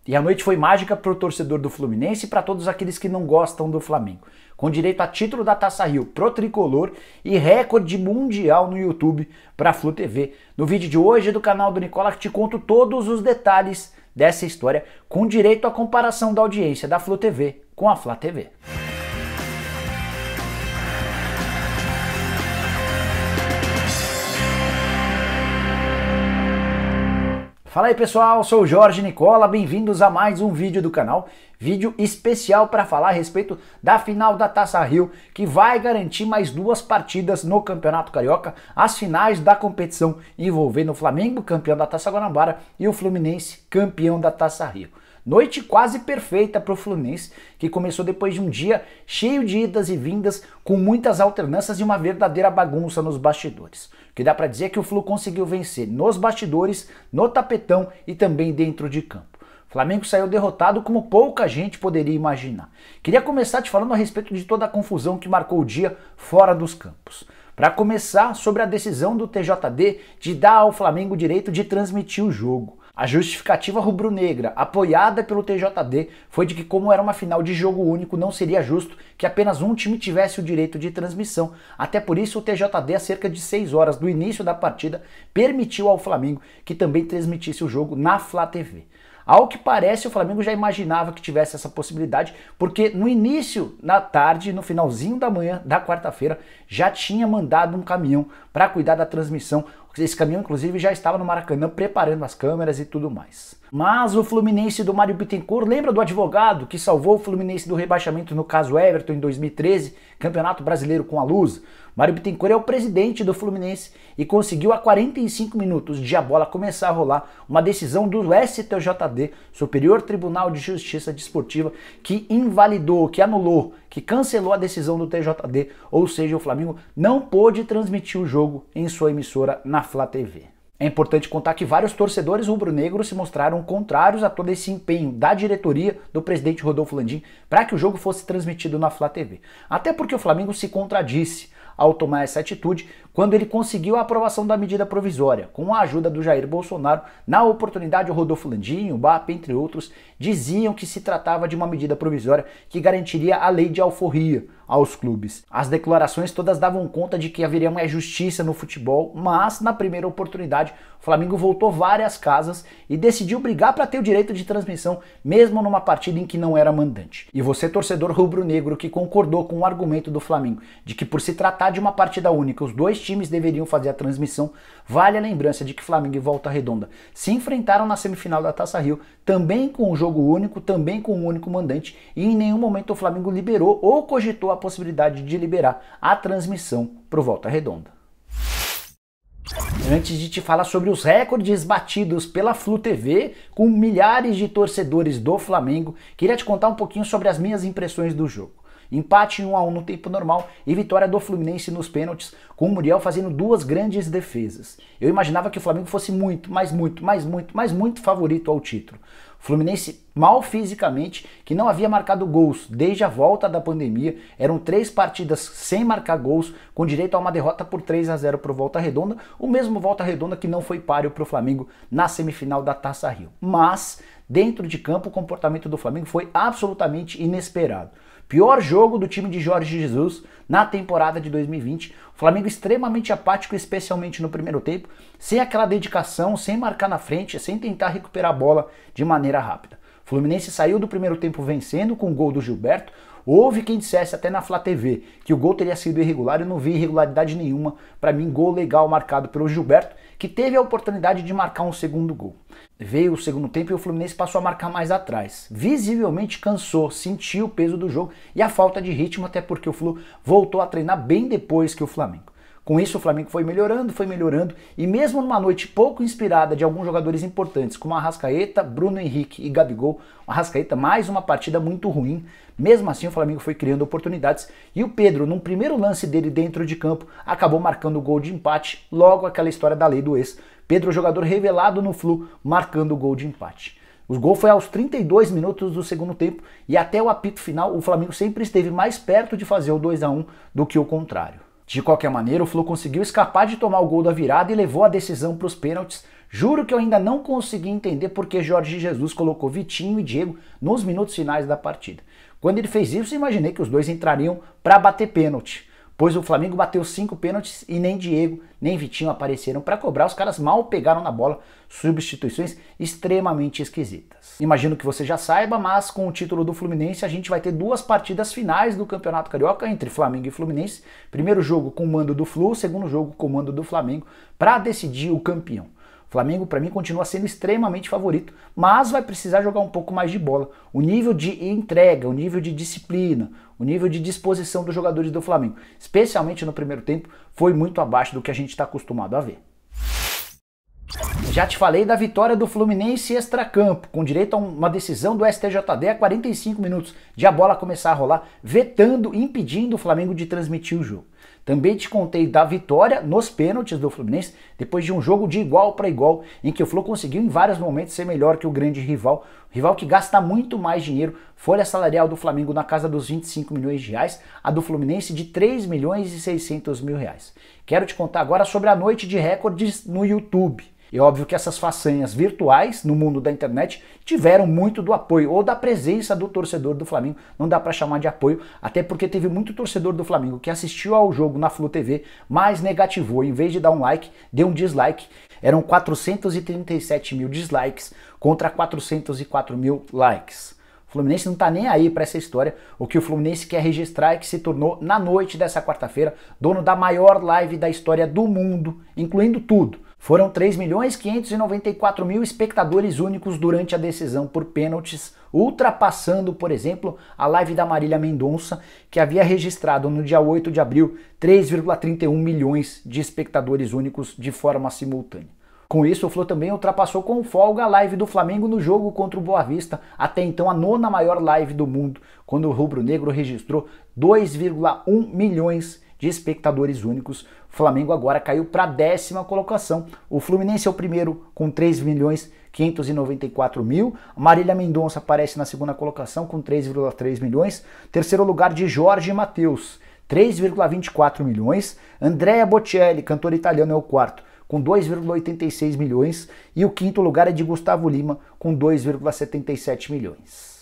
E a noite foi mágica para o torcedor do Fluminense e para todos aqueles que não gostam do Flamengo, com direito a título da Taça Rio pro Tricolor e recorde mundial no YouTube para a Flu TV. No vídeo de hoje do canal do Nicola te conto todos os detalhes dessa história, com direito à comparação da audiência da Flu TV com a Flá TV. Fala aí pessoal, sou o Jorge Nicola, bem-vindos a mais um vídeo do canal, vídeo especial para falar a respeito da final da Taça Rio, que vai garantir mais 2 partidas no Campeonato Carioca, as finais da competição envolvendo o Flamengo, campeão da Taça Guanabara, e o Fluminense, campeão da Taça Rio. Noite quase perfeita para o Fluminense, que começou depois de um dia cheio de idas e vindas, com muitas alternâncias e uma verdadeira bagunça nos bastidores. O que dá para dizer é que o Flu conseguiu vencer nos bastidores, no tapetão e também dentro de campo. O Flamengo saiu derrotado como pouca gente poderia imaginar. Queria começar te falando a respeito de toda a confusão que marcou o dia fora dos campos. Para começar, sobre a decisão do TJD de dar ao Flamengo o direito de transmitir o jogo. A justificativa rubro-negra, apoiada pelo TJD, foi de que, como era uma final de jogo único, não seria justo que apenas um time tivesse o direito de transmissão. Até por isso, o TJD, a cerca de 6 horas do início da partida, permitiu ao Flamengo que também transmitisse o jogo na Flá TV. Ao que parece, o Flamengo já imaginava que tivesse essa possibilidade, porque no início da tarde, no finalzinho da manhã da quarta-feira, já tinha mandado um caminhão para cuidar da transmissão. Esse caminhão, inclusive, já estava no Maracanã preparando as câmeras e tudo mais. Mas o Fluminense do Mário Bittencourt, lembra do advogado que salvou o Fluminense do rebaixamento no caso Everton em 2013, Campeonato Brasileiro com a Lusa? Mário Bittencourt é o presidente do Fluminense e conseguiu a 45 minutos de a bola começar a rolar uma decisão do STJD, Superior Tribunal de Justiça Desportiva, que invalidou, que anulou, que cancelou a decisão do TJD, ou seja, o Flamengo não pôde transmitir o jogo em sua emissora na Flá TV. É importante contar que vários torcedores rubro-negros se mostraram contrários a todo esse empenho da diretoria do presidente Rodolfo Landim para que o jogo fosse transmitido na Flá TV. Até porque o Flamengo se contradisse ao tomar essa atitude quando ele conseguiu a aprovação da medida provisória, com a ajuda do Jair Bolsonaro. Na oportunidade, o Rodolfo Landim, o BAP, entre outros, diziam que se tratava de uma medida provisória que garantiria a lei de alforria aos clubes. As declarações todas davam conta de que haveria uma justiça no futebol, mas na primeira oportunidade o Flamengo voltou várias casas e decidiu brigar para ter o direito de transmissão, mesmo numa partida em que não era mandante. E você, torcedor rubro-negro, que concordou com o argumento do Flamengo de que, por se tratar de uma partida única, os 2 times deveriam fazer a transmissão, vale a lembrança de que Flamengo e Volta Redonda se enfrentaram na semifinal da Taça Rio, também com um jogo único, também com um único mandante, e em nenhum momento o Flamengo liberou ou cogitou a possibilidade de liberar a transmissão para o Volta Redonda. Antes de te falar sobre os recordes batidos pela Flu TV, com milhares de torcedores do Flamengo, queria te contar um pouquinho sobre as minhas impressões do jogo. Empate 1-1 no tempo normal e vitória do Fluminense nos pênaltis, com o Muriel fazendo 2 grandes defesas. Eu imaginava que o Flamengo fosse muito favorito ao título. O Fluminense mal fisicamente, que não havia marcado gols desde a volta da pandemia, eram 3 partidas sem marcar gols, com direito a uma derrota por 3-0 para o Volta Redonda, o mesmo Volta Redonda que não foi páreo para o Flamengo na semifinal da Taça Rio. Mas, dentro de campo, o comportamento do Flamengo foi absolutamente inesperado. Pior jogo do time de Jorge Jesus na temporada de 2020, o Flamengo extremamente apático, especialmente no primeiro tempo, sem aquela dedicação, sem marcar na frente, sem tentar recuperar a bola de maneira rápida. O Fluminense saiu do primeiro tempo vencendo com o gol do Gilberto. Houve quem dissesse até na Flá TV que o gol teria sido irregular, eu não vi irregularidade nenhuma. Para mim, gol legal marcado pelo Gilberto, que teve a oportunidade de marcar um segundo gol. Veio o segundo tempo e o Fluminense passou a marcar mais atrás. Visivelmente cansou, sentiu o peso do jogo e a falta de ritmo, até porque o Flu voltou a treinar bem depois que o Flamengo. Com isso, o Flamengo foi melhorando, e mesmo numa noite pouco inspirada de alguns jogadores importantes, como Arrascaeta, Bruno Henrique e Gabigol, o Arrascaeta mais uma partida muito ruim, mesmo assim o Flamengo foi criando oportunidades, e o Pedro, num primeiro lance dele dentro de campo, acabou marcando o gol de empate, logo aquela história da lei do ex. Pedro, jogador revelado no Flu, marcando o gol de empate. O gol foi aos 32 minutos do segundo tempo, e até o apito final, o Flamengo sempre esteve mais perto de fazer o 2-1 do que o contrário. De qualquer maneira, o Flu conseguiu escapar de tomar o gol da virada e levou a decisão para os pênaltis, Juro que eu ainda não consegui entender porque Jorge Jesus colocou Vitinho e Diego nos minutos finais da partida. Quando ele fez isso, imaginei que os dois entrariam para bater pênalti, pois o Flamengo bateu 5 pênaltis e nem Diego nem Vitinho apareceram para cobrar. Os caras mal pegaram na bola, substituições extremamente esquisitas. Imagino que você já saiba, mas com o título do Fluminense a gente vai ter 2 partidas finais do Campeonato Carioca entre Flamengo e Fluminense. Primeiro jogo com o mando do Flu, segundo jogo com o mando do Flamengo, para decidir o campeão. O Flamengo, para mim, continua sendo extremamente favorito, mas vai precisar jogar um pouco mais de bola. O nível de entrega, o nível de disciplina, o nível de disposição dos jogadores do Flamengo, especialmente no primeiro tempo, foi muito abaixo do que a gente está acostumado a ver. Já te falei da vitória do Fluminense extracampo, com direito a uma decisão do STJD a 45 minutos de a bola começar a rolar, vetando, impedindo o Flamengo de transmitir o jogo. Também te contei da vitória nos pênaltis do Fluminense, depois de um jogo de igual para igual, em que o Flu conseguiu em vários momentos ser melhor que o grande rival, rival que gasta muito mais dinheiro, folha salarial do Flamengo na casa dos 25 milhões de reais, a do Fluminense de 3 milhões e 600 mil reais. Quero te contar agora sobre a noite de recordes no YouTube. É óbvio que essas façanhas virtuais no mundo da internet tiveram muito do apoio ou da presença do torcedor do Flamengo. Não dá para chamar de apoio, até porque teve muito torcedor do Flamengo que assistiu ao jogo na Flu TV, mas negativou. Em vez de dar um like, deu um dislike. Eram 437 mil dislikes contra 404 mil likes. O Fluminense não tá nem aí para essa história. O que o Fluminense quer registrar é que se tornou, na noite dessa quarta-feira, dono da maior live da história do mundo, incluindo tudo. Foram 3.594.000 espectadores únicos durante a decisão por pênaltis, ultrapassando, por exemplo, a live da Marília Mendonça, que havia registrado no dia 8 de abril 3,31 milhões de espectadores únicos de forma simultânea. Com isso, o Flu também ultrapassou com folga a live do Flamengo no jogo contra o Boa Vista, até então a 9ª maior live do mundo, quando o rubro-negro registrou 2,1 milhões de espectadores únicos. O Flamengo agora caiu para a 10ª colocação. O Fluminense é o primeiro com 3.594.000. Marília Mendonça aparece na 2ª colocação com 3,3 milhões. Terceiro lugar de Jorge Mateus, 3,24 milhões. Andrea Bocelli, cantor italiano, é o quarto, com 2,86 milhões. E o quinto lugar é de Gustavo Lima, com 2,77 milhões.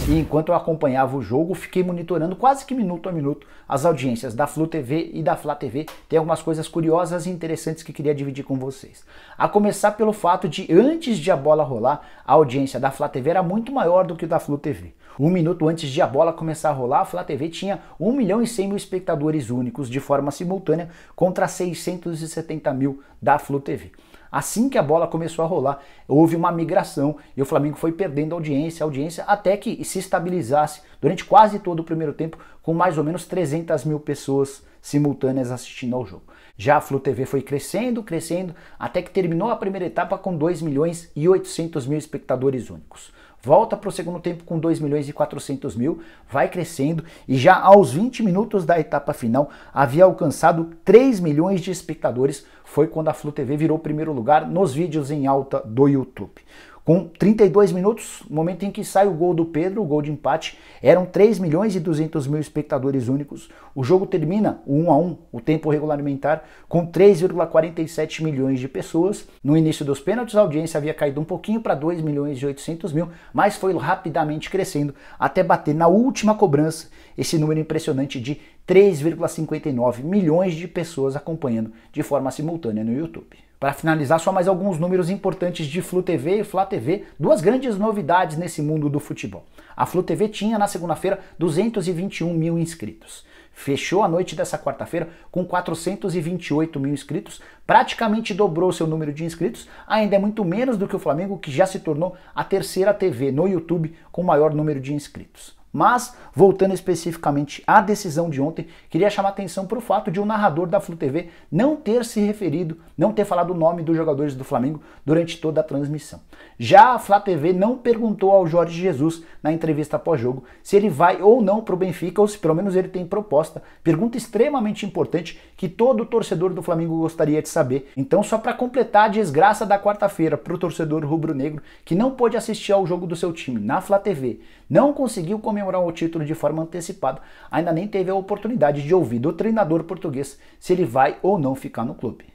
E enquanto eu acompanhava o jogo, fiquei monitorando quase que minuto a minuto as audiências da Flu TV e da Flá TV. Tem algumas coisas curiosas e interessantes que queria dividir com vocês. A começar pelo fato de, antes de a bola rolar, a audiência da Flá TV era muito maior do que da Flu TV. Um minuto antes de a bola começar a rolar, a Flá TV tinha 1.100.000 espectadores únicos de forma simultânea contra 670.000 da Flu TV. Assim que a bola começou a rolar, houve uma migração e o Flamengo foi perdendo audiência, até que se estabilizasse durante quase todo o primeiro tempo, com mais ou menos 300.000 pessoas simultâneas assistindo ao jogo. Já a Flu TV foi crescendo, até que terminou a primeira etapa com 2.800.000 espectadores únicos. Volta para o segundo tempo com 2.400.000, vai crescendo e já aos 20 minutos da etapa final havia alcançado 3 milhões de espectadores. Foi quando a Flu TV virou primeiro lugar nos vídeos em alta do YouTube. Com 32 minutos, no momento em que sai o gol do Pedro, o gol de empate, eram 3.200.000 espectadores únicos. O jogo termina 1-1, o tempo regulamentar, com 3,47 milhões de pessoas. No início dos pênaltis, a audiência havia caído um pouquinho para 2.800.000, mas foi rapidamente crescendo até bater na última cobrança esse número impressionante de 3,59 milhões de pessoas acompanhando de forma simultânea no YouTube. Para finalizar, só mais alguns números importantes de Flu TV e Flá TV, duas grandes novidades nesse mundo do futebol. A Flu TV tinha na segunda-feira 221.000 inscritos. Fechou a noite dessa quarta-feira com 428.000 inscritos, praticamente dobrou seu número de inscritos, ainda é muito menos do que o Flamengo, que já se tornou a terceira TV no YouTube com maior número de inscritos. Mas, voltando especificamente à decisão de ontem, queria chamar atenção para o fato de o narrador da Flu TV não ter se referido, não ter falado o nome dos jogadores do Flamengo durante toda a transmissão. Já a Flá TV não perguntou ao Jorge Jesus, na entrevista pós-jogo, se ele vai ou não para o Benfica, ou se pelo menos ele tem proposta. Pergunta extremamente importante que todo torcedor do Flamengo gostaria de saber. Então, só para completar a desgraça da quarta-feira para o torcedor rubro-negro, que não pôde assistir ao jogo do seu time na Flá TV, não conseguiu comemorar o título de forma antecipada, ainda nem teve a oportunidade de ouvir do treinador português se ele vai ou não ficar no clube.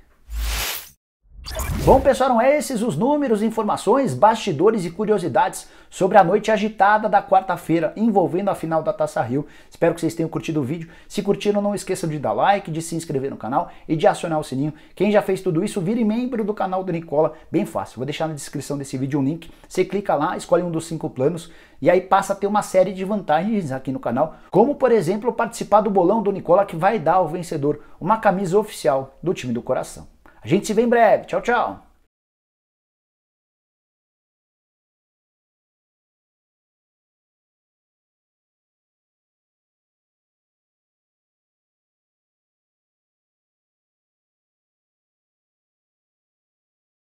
Bom, pessoal, eram esses os números, informações, bastidores e curiosidades sobre a noite agitada da quarta-feira envolvendo a final da Taça Rio. Espero que vocês tenham curtido o vídeo. Se curtiram, não esqueçam de dar like, de se inscrever no canal e de acionar o sininho. Quem já fez tudo isso, vire membro do canal do Nicola, bem fácil. Vou deixar na descrição desse vídeo um link. Você clica lá, escolhe um dos 5 planos e aí passa a ter uma série de vantagens aqui no canal, como por exemplo participar do bolão do Nicola, que vai dar ao vencedor uma camisa oficial do time do coração. A gente se vê em breve. Tchau, tchau!